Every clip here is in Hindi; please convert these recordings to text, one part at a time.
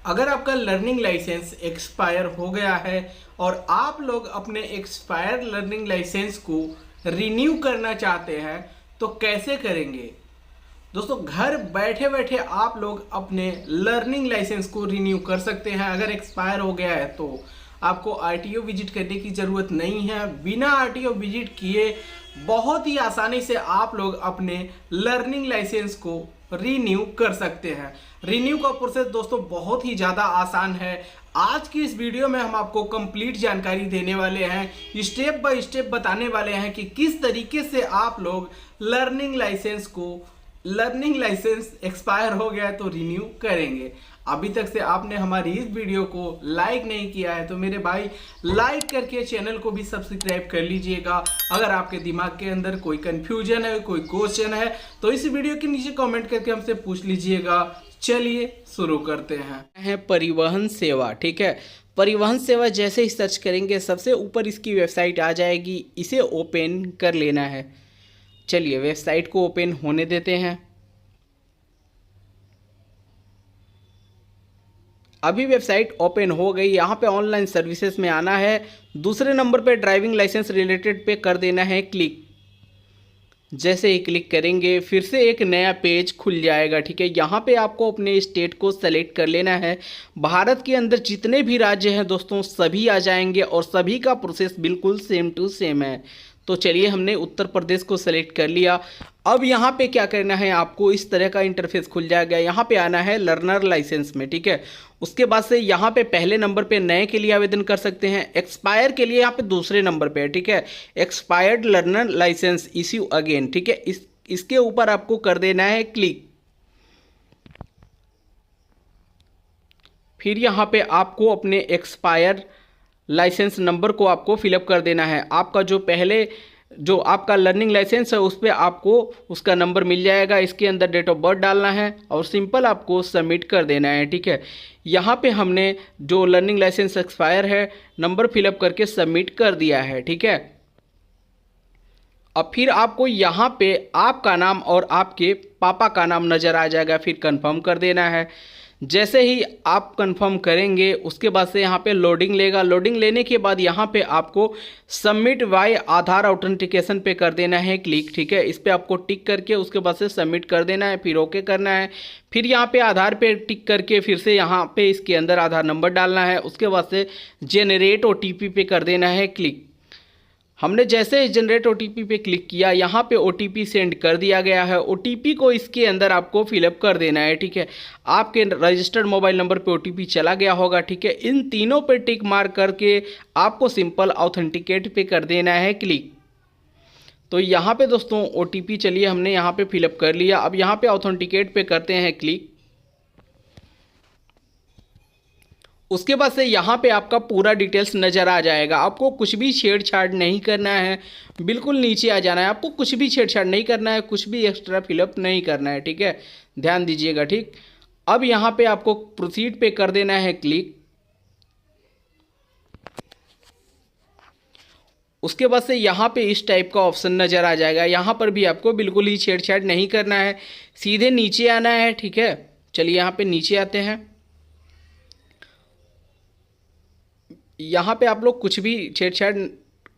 अगर आपका लर्निंग लाइसेंस एक्सपायर हो गया है और आप लोग अपने एक्सपायर लर्निंग लाइसेंस को रिन्यू करना चाहते हैं तो कैसे करेंगे। दोस्तों घर बैठे बैठे आप लोग अपने लर्निंग लाइसेंस को रिन्यू कर सकते हैं। अगर एक्सपायर हो गया है तो आपको आरटीओ विजिट करने की ज़रूरत नहीं है। बिना आरटीओ विजिट किए बहुत ही आसानी से आप लोग अपने लर्निंग लाइसेंस को रिन्यू कर सकते हैं। रिन्यू का प्रोसेस दोस्तों बहुत ही ज़्यादा आसान है। आज की इस वीडियो में हम आपको कंप्लीट जानकारी देने वाले हैं, स्टेप बाय स्टेप बताने वाले हैं कि किस तरीके से आप लोग लर्निंग लाइसेंस एक्सपायर हो गया है तो रिन्यू करेंगे। अभी तक से आपने हमारी इस वीडियो को लाइक नहीं किया है तो मेरे भाई लाइक करके चैनल को भी सब्सक्राइब कर लीजिएगा। अगर आपके दिमाग के अंदर कोई कंफ्यूजन है, कोई क्वेश्चन है तो इस वीडियो के नीचे कमेंट करके हमसे पूछ लीजिएगा। चलिए शुरू करते हैं। परिवहन सेवा, ठीक है। परिवहन सेवा जैसे ही सर्च करेंगे सबसे ऊपर इसकी वेबसाइट आ जाएगी, इसे ओपन कर लेना है। चलिए वेबसाइट को ओपन होने देते हैं। अभी वेबसाइट ओपन हो गई। यहाँ पे ऑनलाइन सर्विसेज में आना है। दूसरे नंबर पे ड्राइविंग लाइसेंस रिलेटेड पे कर देना है क्लिक। जैसे ही क्लिक करेंगे फिर से एक नया पेज खुल जाएगा, ठीक है। यहाँ पे आपको अपने स्टेट को सेलेक्ट कर लेना है। भारत के अंदर जितने भी राज्य हैं दोस्तों सभी आ जाएंगे और सभी का प्रोसेस बिल्कुल सेम टू सेम है। तो चलिए हमने उत्तर प्रदेश को सेलेक्ट कर लिया। अब यहाँ पे क्या करना है, आपको इस तरह का इंटरफेस खुल जाएगा। यहाँ पे आना है लर्नर लाइसेंस में, ठीक है। उसके बाद से यहाँ पे पहले नंबर पे नए के लिए आवेदन कर सकते हैं, एक्सपायर के लिए यहाँ पे दूसरे नंबर पे है, ठीक है। Expired learner licence issue again, ठीक है। इसके ऊपर आपको कर देना है क्लिक। फिर यहाँ पे आपको अपने एक्सपायर लाइसेंस नंबर को आपको फिलअप कर देना है। आपका जो आपका लर्निंग लाइसेंस है उस पर आपको उसका नंबर मिल जाएगा। इसके अंदर डेट ऑफ बर्थ डालना है और सिंपल आपको सबमिट कर देना है, ठीक है। यहाँ पे हमने जो लर्निंग लाइसेंस एक्सपायर है नंबर फिलअप करके सबमिट कर दिया है, ठीक है। अब फिर आपको यहाँ पे आपका नाम और आपके पापा का नाम नज़र आ जाएगा, फिर कंफर्म कर देना है। जैसे ही आप कंफर्म करेंगे उसके बाद से यहाँ पे लोडिंग लेगा। लोडिंग लेने के बाद यहाँ पे आपको सबमिट बाय आधार ऑथेंटिकेशन पे कर देना है क्लिक, ठीक है। इस पे आपको टिक करके उसके बाद से सबमिट कर देना है, फिर ओके करना है। फिर यहाँ पे आधार पे टिक करके फिर से यहाँ पे इसके अंदर आधार नंबर डालना है। उसके बाद से जेनरेट OTP पे कर देना है क्लिक। हमने जैसे ही जनरेट OTP पे क्लिक किया यहाँ पे OTP सेंड कर दिया गया है। OTP को इसके अंदर आपको फिलअप कर देना है, ठीक है। आपके रजिस्टर्ड मोबाइल नंबर पे OTP चला गया होगा, ठीक है। इन तीनों पे टिक मार करके आपको सिंपल ऑथेंटिकेट पे कर देना है क्लिक। तो यहाँ पे दोस्तों OTP चलिए हमने यहाँ पे फिलअप कर लिया। अब यहाँ पे ऑथेंटिकेट पे करते हैं क्लिक। उसके बाद से यहाँ पे आपका पूरा डिटेल्स नज़र आ जाएगा। आपको कुछ भी छेड़छाड़ नहीं करना है, बिल्कुल नीचे आ जाना है। आपको कुछ भी छेड़छाड़ नहीं करना है, कुछ भी एक्स्ट्रा फिलअप नहीं करना है, ठीक है। ध्यान दीजिएगा, ठीक। अब यहाँ पे आपको प्रोसीड पे कर देना है क्लिक। उसके बाद से यहाँ पे इस टाइप का ऑप्शन नज़र आ जाएगा। यहाँ पर भी आपको बिल्कुल ही छेड़छाड़ नहीं करना है, सीधे नीचे आना है, ठीक है। चलिए यहाँ पे नीचे आते हैं। यहाँ पे आप लोग कुछ भी छेड़छाड़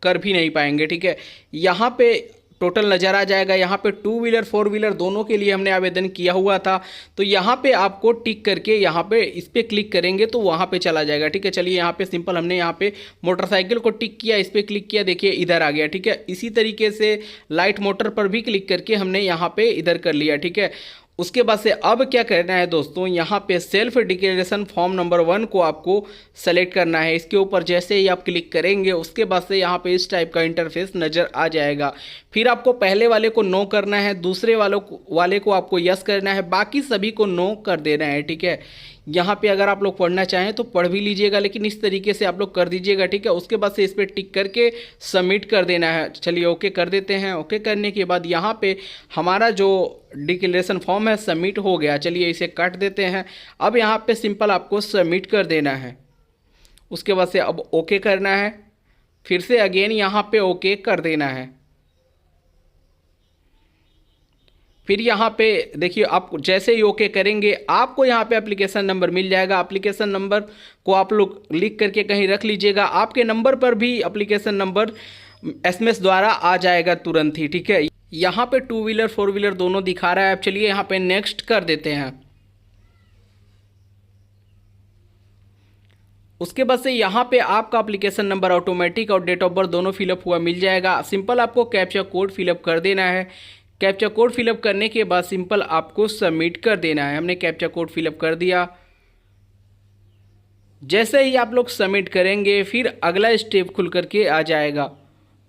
कर भी नहीं पाएंगे, ठीक है। यहाँ पे टोटल नज़र आ जाएगा। यहाँ पे 2 व्हीलर 4 व्हीलर दोनों के लिए हमने आवेदन किया हुआ था। तो यहाँ पे आपको टिक करके यहाँ पे इस पर क्लिक करेंगे तो वहाँ पे चला जाएगा, ठीक है। चलिए यहाँ पे सिंपल हमने यहाँ पे मोटरसाइकिल को टिक किया, इस पर क्लिक किया, देखिए इधर आ गया, ठीक है। इसी तरीके से लाइट मोटर पर भी क्लिक करके हमने यहाँ पे इधर कर लिया, ठीक है। उसके बाद से अब क्या करना है दोस्तों, यहाँ पे सेल्फ डिक्लेरेशन फॉर्म नंबर 1 को आपको सेलेक्ट करना है। इसके ऊपर जैसे ही आप क्लिक करेंगे उसके बाद से यहाँ पे इस टाइप का इंटरफेस नज़र आ जाएगा। फिर आपको पहले वाले को नो करना है, दूसरे वाले को आपको यस करना है, बाकी सभी को नो कर देना है, ठीक है। यहाँ पे अगर आप लोग पढ़ना चाहें तो पढ़ भी लीजिएगा, लेकिन इस तरीके से आप लोग कर दीजिएगा, ठीक है। उसके बाद से इस पर टिक करके सबमिट कर देना है। चलिए ओके कर देते हैं। ओके करने के बाद यहाँ पे हमारा जो डिक्लेरेशन फॉर्म है सबमिट हो गया। चलिए इसे काट देते हैं। अब यहाँ पे सिंपल आपको सबमिट कर देना है। उसके बाद से अब ओके करना है, फिर से अगेन यहाँ पे ओके कर देना है। फिर यहाँ पे देखिए आप जैसे ही ओके करेंगे आपको यहाँ पे एप्लीकेशन नंबर मिल जाएगा। एप्लीकेशन नंबर को आप लोग लिख करके कहीं रख लीजिएगा। आपके नंबर पर भी एप्लीकेशन नंबर एसएमएस द्वारा आ जाएगा तुरंत ही, ठीक है। यहाँ पे 2 व्हीलर 4 व्हीलर दोनों दिखा रहा है। अब चलिए यहाँ पे नेक्स्ट कर देते हैं। उसके बाद से यहाँ पे आपका एप्लीकेशन नंबर ऑटोमेटिक और डेट ऑफ बर्थ दोनों फिलअप हुआ मिल जाएगा। सिंपल आपको कैप्चा कोड फिलअप कर देना है। कैप्चा कोड फिलअप करने के बाद सिंपल आपको सबमिट कर देना है। हमने कैप्चा कोड फिलअप कर दिया। जैसे ही आप लोग सबमिट करेंगे फिर अगला स्टेप खुल करके आ जाएगा।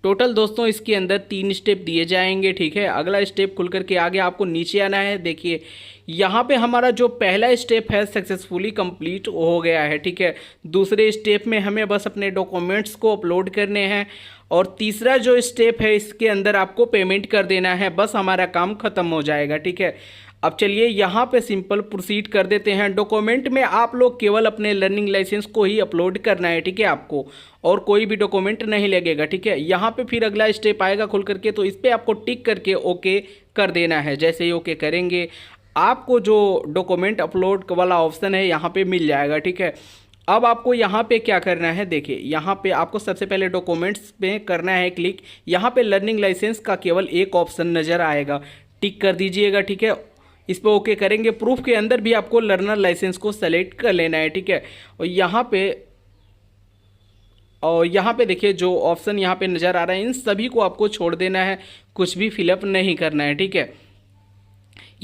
टोटल दोस्तों इसके अंदर 3 स्टेप दिए जाएंगे, ठीक है। अगला स्टेप खुल करके आगे आपको नीचे आना है। देखिए यहाँ पे हमारा जो पहला स्टेप है सक्सेसफुली कंप्लीट हो गया है, ठीक है। दूसरे स्टेप में हमें बस अपने डॉक्यूमेंट्स को अपलोड करने हैं और तीसरा जो स्टेप है इसके अंदर आपको पेमेंट कर देना है। बस हमारा काम ख़त्म हो जाएगा, ठीक है। अब चलिए यहाँ पे सिंपल प्रोसीड कर देते हैं। डॉक्यूमेंट में आप लोग केवल अपने लर्निंग लाइसेंस को ही अपलोड करना है, ठीक है आपको, और कोई भी डॉक्यूमेंट नहीं लगेगा, ठीक है। यहाँ पे फिर अगला स्टेप आएगा खुल करके, तो इस पर आपको टिक करके ओके कर देना है। जैसे ही ओके करेंगे आपको जो डॉक्यूमेंट अपलोड वाला ऑप्शन है यहाँ पे मिल जाएगा, ठीक है। अब आपको यहाँ पे क्या करना है, देखिए यहाँ पे आपको सबसे पहले डॉक्यूमेंट्स पे करना है क्लिक। यहाँ पे लर्निंग लाइसेंस का केवल एक ऑप्शन नज़र आएगा, टिक कर दीजिएगा, ठीक है। इस पर ओके करेंगे। प्रूफ के अंदर भी आपको लर्नर लाइसेंस को सेलेक्ट कर लेना है, ठीक है। और यहाँ पे देखिए जो ऑप्शन यहाँ पे नज़र आ रहा है इन सभी को आपको छोड़ देना है, कुछ भी फिलअप नहीं करना है, ठीक है।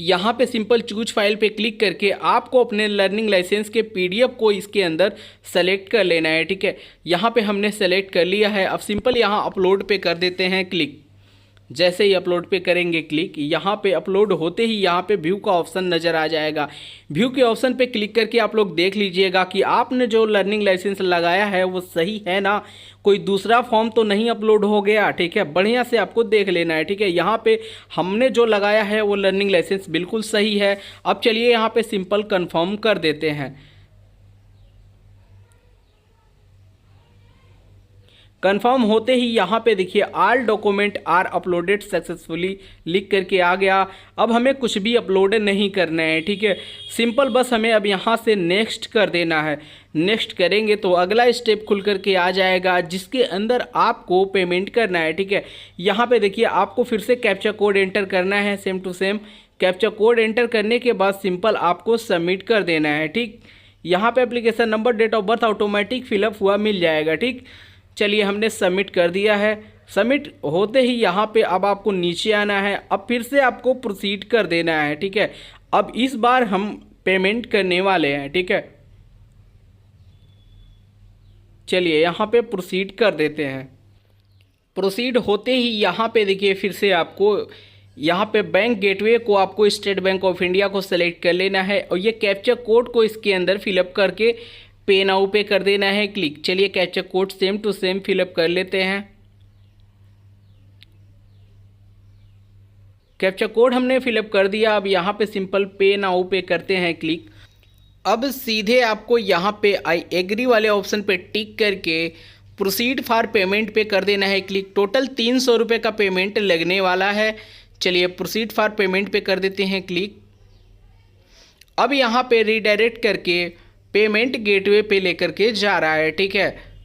यहाँ पे सिंपल चूज फाइल पे क्लिक करके आपको अपने लर्निंग लाइसेंस के पीडीएफ को इसके अंदर सेलेक्ट कर लेना है, ठीक है। यहाँ पे हमने सेलेक्ट कर लिया है। अब सिंपल यहाँ अपलोड पे कर देते हैं क्लिक। जैसे ही अपलोड पे करेंगे क्लिक, यहाँ पे अपलोड होते ही यहाँ पे व्यू का ऑप्शन नज़र आ जाएगा। व्यू के ऑप्शन पे क्लिक करके आप लोग देख लीजिएगा कि आपने जो लर्निंग लाइसेंस लगाया है वो सही है ना, कोई दूसरा फॉर्म तो नहीं अपलोड हो गया, ठीक है। बढ़िया से आपको देख लेना है, ठीक है। यहाँ पे हमने जो लगाया है वो लर्निंग लाइसेंस बिल्कुल सही है। अब चलिए यहाँ पे सिंपल कन्फर्म कर देते हैं। कंफर्म होते ही यहाँ पे देखिए all document are uploaded successfully लिख करके आ गया। अब हमें कुछ भी अपलोड नहीं करना है, ठीक है। सिंपल बस हमें अब यहाँ से नेक्स्ट कर देना है। नेक्स्ट करेंगे तो अगला स्टेप खुल करके आ जाएगा जिसके अंदर आपको पेमेंट करना है, ठीक है। यहाँ पे देखिए आपको फिर से कैप्चा कोड एंटर करना है, same to same. Captcha code enter करने के बाद सिंपल आपको सबमिट कर देना है, ठीक। यहाँ पे application number date of birth automatic fill up हुआ मिल जाएगा, ठीक। चलिए हमने सबमिट कर दिया है। सबमिट होते ही यहाँ पे अब आपको नीचे आना है। अब फिर से आपको प्रोसीड कर देना है, ठीक है। अब इस बार हम पेमेंट करने वाले हैं, ठीक है। चलिए यहाँ पे प्रोसीड कर देते हैं। प्रोसीड होते ही यहाँ पे देखिए फिर से आपको यहाँ पे बैंक गेटवे को आपको स्टेट बैंक ऑफ इंडिया को सेलेक्ट कर लेना है और ये कैप्चा कोड को इसके अंदर फिलअप करके पे नाउ पे कर देना है क्लिक। चलिए captcha code same to same fill up कर लेते हैं। कैप्चा कोड हमने फिलअप कर दिया। अब यहाँ पे सिंपल पे नाउ पे करते हैं क्लिक। अब सीधे आपको यहाँ पे आई एग्री वाले ऑप्शन पे टिक करके प्रोसीड फॉर पेमेंट पे कर देना है क्लिक। टोटल 300 रुपये का पेमेंट लगने वाला है। चलिए प्रोसीड फॉर पेमेंट पे कर देते हैं क्लिक। अब यहाँ पे रीडायरेक्ट करके पेमेंट गेटवे पे लेकर के जा रहा है, ठीक है।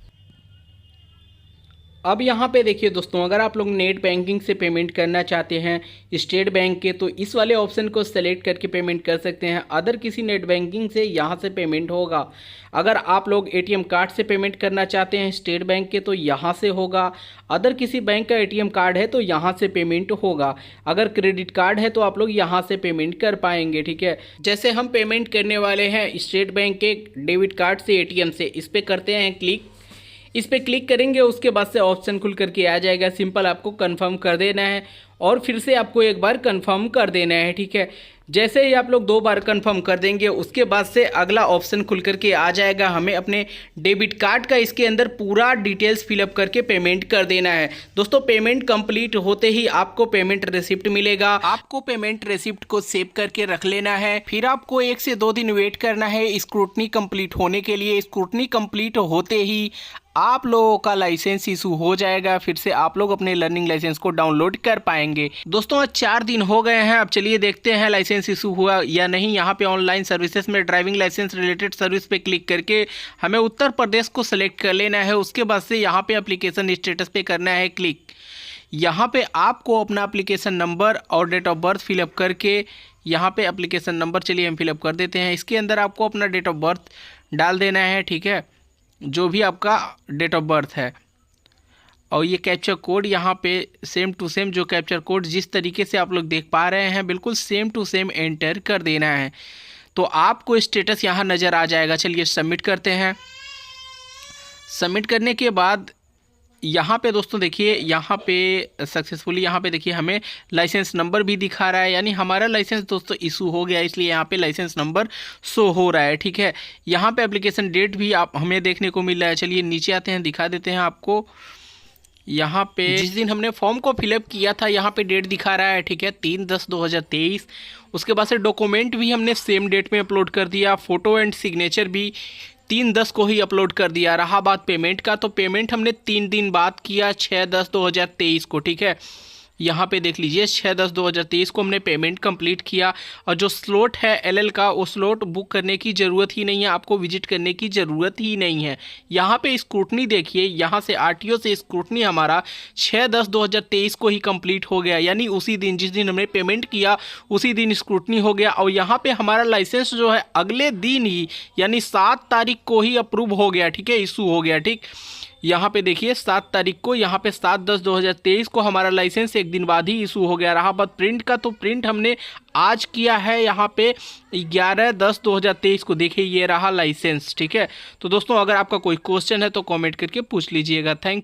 अब यहाँ पे देखिए दोस्तों, अगर आप लोग नेट बैंकिंग से पेमेंट करना चाहते हैं स्टेट बैंक के, तो इस वाले ऑप्शन को सेलेक्ट करके पेमेंट कर सकते हैं। अदर किसी नेट बैंकिंग से यहाँ से पेमेंट होगा। अगर आप लोग एटीएम कार्ड से पेमेंट करना चाहते हैं स्टेट बैंक के, तो यहाँ से होगा। अदर किसी बैंक का एटीएम कार्ड है तो यहाँ से पेमेंट होगा। अगर क्रेडिट कार्ड है तो आप लोग यहाँ से पेमेंट कर पाएंगे, ठीक है। जैसे हम पेमेंट करने वाले हैं स्टेट बैंक के डेबिट कार्ड से एटीएम से, इस पर करते हैं क्लिक। इस पर क्लिक करेंगे उसके बाद से ऑप्शन खुल करके आ जाएगा। सिंपल आपको कंफर्म कर देना है और फिर से आपको एक बार कंफर्म कर देना है, ठीक है। जैसे ही आप लोग 2 बार कंफर्म कर देंगे उसके बाद से अगला ऑप्शन खुल करके आ जाएगा। हमें अपने डेबिट कार्ड का इसके अंदर पूरा डिटेल्स फिलअप करके पेमेंट कर देना है। दोस्तों पेमेंट कंप्लीट होते ही आपको पेमेंट रिसिप्ट मिलेगा। आपको पेमेंट रिसिप्ट को सेव करके रख लेना है। फिर आपको 1 से 2 दिन वेट करना है स्क्रूटनी कंप्लीट होने के लिए। स्क्रूटनी कंप्लीट होते ही आप लोगों का लाइसेंस इशू हो जाएगा, फिर से आप लोग अपने लर्निंग लाइसेंस को डाउनलोड कर पाएंगे। दोस्तों आज 4 दिन हो गए हैं, अब चलिए देखते हैं लाइसेंस इशू हुआ या नहीं। यहाँ पे ऑनलाइन सर्विसेज में ड्राइविंग लाइसेंस रिलेटेड सर्विस पे क्लिक करके हमें उत्तर प्रदेश को सिलेक्ट कर लेना है। उसके बाद से यहाँ पे एप्लीकेशन स्टेटस पे करना है क्लिक। यहाँ पे आपको अपना एप्लीकेशन नंबर और डेट ऑफ बर्थ फिलअप करके, यहाँ पे एप्लीकेशन नंबर चलिए हम फिलअप कर देते हैं। इसके अंदर आपको अपना डेट ऑफ बर्थ डाल देना है, ठीक है, जो भी आपका डेट ऑफ बर्थ है। और ये कैप्चर कोड यहाँ पे सेम टू सेम, जो कैप्चर कोड जिस तरीके से आप लोग देख पा रहे हैं बिल्कुल सेम टू सेम एंटर कर देना है, तो आपको स्टेटस यहाँ नज़र आ जाएगा। चलिए सबमिट करते हैं। सबमिट करने के बाद यहाँ पे दोस्तों देखिए, यहाँ पे सक्सेसफुली, यहाँ पे देखिए हमें लाइसेंस नंबर भी दिखा रहा है, यानी हमारा लाइसेंस दोस्तों इशू हो गया, इसलिए यहाँ पे लाइसेंस नंबर शो हो रहा है, ठीक है। यहाँ पे एप्लीकेशन डेट भी आप हमें देखने को मिल रहा है। चलिए नीचे आते हैं, दिखा देते हैं आपको। यहाँ पे जिस दिन हमने फॉर्म को फिलअप किया था यहाँ पे डेट दिखा रहा है, ठीक है, 3/10/2023। उसके बाद से डॉक्यूमेंट भी हमने सेम डेट में अपलोड कर दिया, फ़ोटो एंड सिग्नेचर भी 3/10 को ही अपलोड कर दिया। रहा बात पेमेंट का, तो पेमेंट हमने 3 दिन बाद किया, 6/10/2023 को, ठीक है। यहाँ पे देख लीजिए 6/10/2023 को हमने पेमेंट कंप्लीट किया। और जो स्लॉट है एलएल का, वो स्लॉट बुक करने की ज़रूरत ही नहीं है, आपको विजिट करने की ज़रूरत ही नहीं है। यहाँ पे स्क्रूटनी देखिए, यहाँ से आरटीओ से स्क्रूटनी हमारा 6/10/2023 को ही कंप्लीट हो गया, यानी उसी दिन जिस दिन हमने पेमेंट किया उसी दिन स्क्रूटनी हो गया। और यहाँ पे हमारा लाइसेंस जो है अगले दिन ही यानी 7 तारीख को ही अप्रूव हो गया, ठीक है, इशू हो गया, ठीक। यहाँ पे देखिए 7 तारीख को, यहाँ पे 7/10/2023 को हमारा लाइसेंस एक दिन बाद ही इशू हो गया। रहा बात प्रिंट का, तो प्रिंट हमने आज किया है यहाँ पे 11/10/2023 को। देखिए ये रहा लाइसेंस, ठीक है। तो दोस्तों अगर आपका कोई क्वेश्चन है तो कमेंट करके पूछ लीजिएगा। थैंक